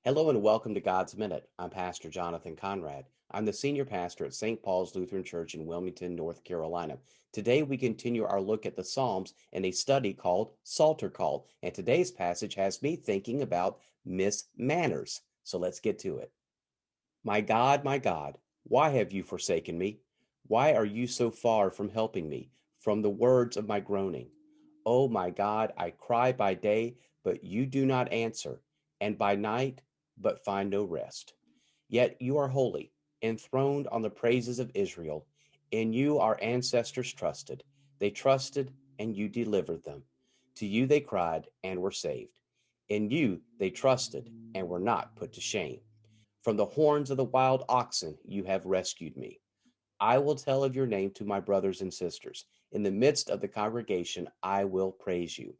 Hello and welcome to God's Minute. I'm Pastor Jonathan Conrad. I'm the senior pastor at St. Paul's Lutheran Church in Wilmington, North Carolina. Today we continue our look at the Psalms in a study called Psalter Call, and today's passage has me thinking about Miss Manners. So let's get to it. My God, why have you forsaken me? Why are you so far from helping me, from the words of my groaning? Oh my God, I cry by day, but you do not answer, and by night, but find no rest. Yet you are holy, enthroned on the praises of Israel. In you our ancestors trusted. They trusted, and you delivered them. To you they cried, and were saved. In you they trusted, and were not put to shame. From the horns of the wild oxen you have rescued me. I will tell of your name to my brothers and sisters. In the midst of the congregation, I will praise you.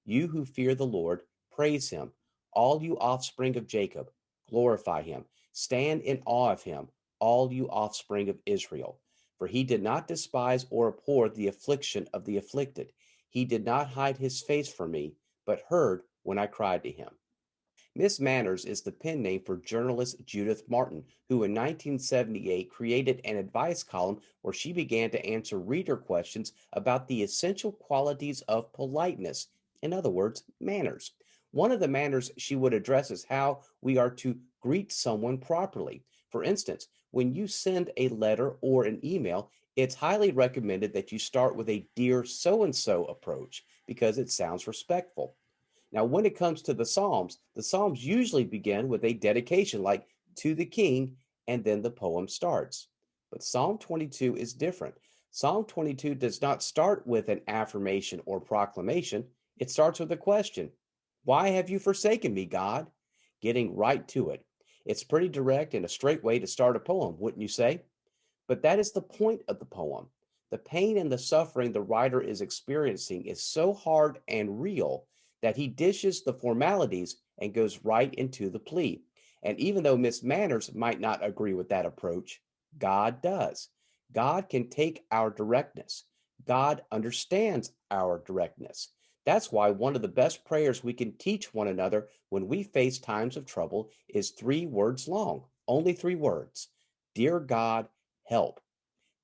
You who fear the Lord, praise him. All you offspring of Jacob, glorify him. Stand in awe of him, all you offspring of Israel. For he did not despise or abhor the affliction of the afflicted. He did not hide his face from me, but heard when I cried to him. Miss Manners is the pen name for journalist Judith Martin, who in 1978 created an advice column where she began to answer reader questions about the essential qualities of politeness. In other words, manners. One of the manners she would address is how we are to greet someone properly. For instance, when you send a letter or an email, it's highly recommended that you start with a dear so and so approach because it sounds respectful. Now, when it comes to the Psalms usually begin with a dedication like to the king, and then the poem starts. But Psalm 22 is different. Psalm 22 does not start with an affirmation or proclamation, it starts with a question. Why have you forsaken me, God? Getting right to it. It's pretty direct and a straight way to start a poem, wouldn't you say? But that is the point of the poem. The pain and the suffering the writer is experiencing is so hard and real that he dishes the formalities and goes right into the plea. And even though Miss Manners might not agree with that approach, God does. God can take our directness. God understands our directness. That's why one of the best prayers we can teach one another when we face times of trouble is 3 words long, only 3 words. Dear God, help.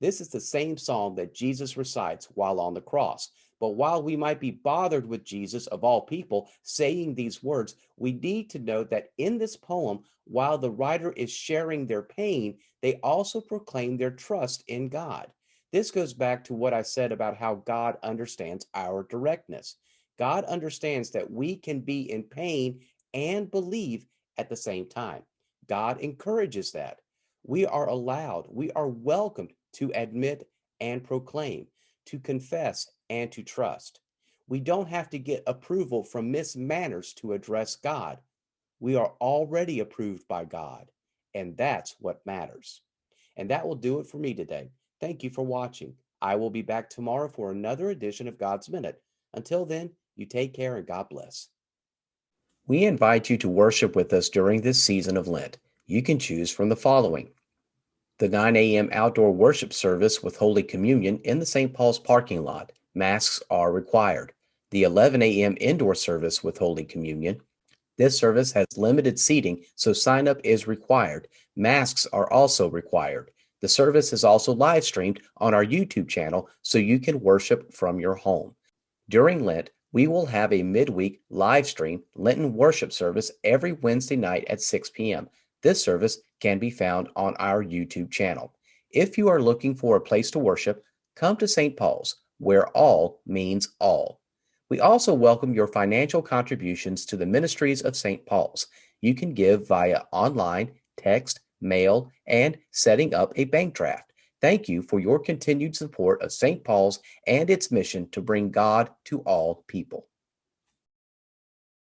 This is the same psalm that Jesus recites while on the cross. But while we might be bothered with Jesus, of all people, saying these words, we need to know that in this poem, while the writer is sharing their pain, they also proclaim their trust in God. This goes back to what I said about how God understands our directness. God understands that we can be in pain and believe at the same time. God encourages that. We are allowed, we are welcomed to admit and proclaim, to confess and to trust. We don't have to get approval from Miss Manners to address God. We are already approved by God, and that's what matters. And that will do it for me today. Thank you for watching. I will be back tomorrow for another edition of God's Minute. Until then, you take care and God bless. We invite you to worship with us during this season of Lent. You can choose from the following: the 9 a.m. outdoor worship service with Holy Communion in the St. Paul's parking lot. Masks are required. The 11 a.m. indoor service with Holy Communion. This service has limited seating, so sign up is required. Masks are also required. The service is also live streamed on our YouTube channel, so you can worship from your home. During Lent, we will have a midweek live stream Lenten worship service every Wednesday night at 6 p.m. This service can be found on our YouTube channel. If you are looking for a place to worship, come to St. Paul's, where all means all. We also welcome your financial contributions to the ministries of St. Paul's. You can give via online, text, mail, and setting up a bank draft. Thank you for your continued support of St. Paul's and its mission to bring God to all people.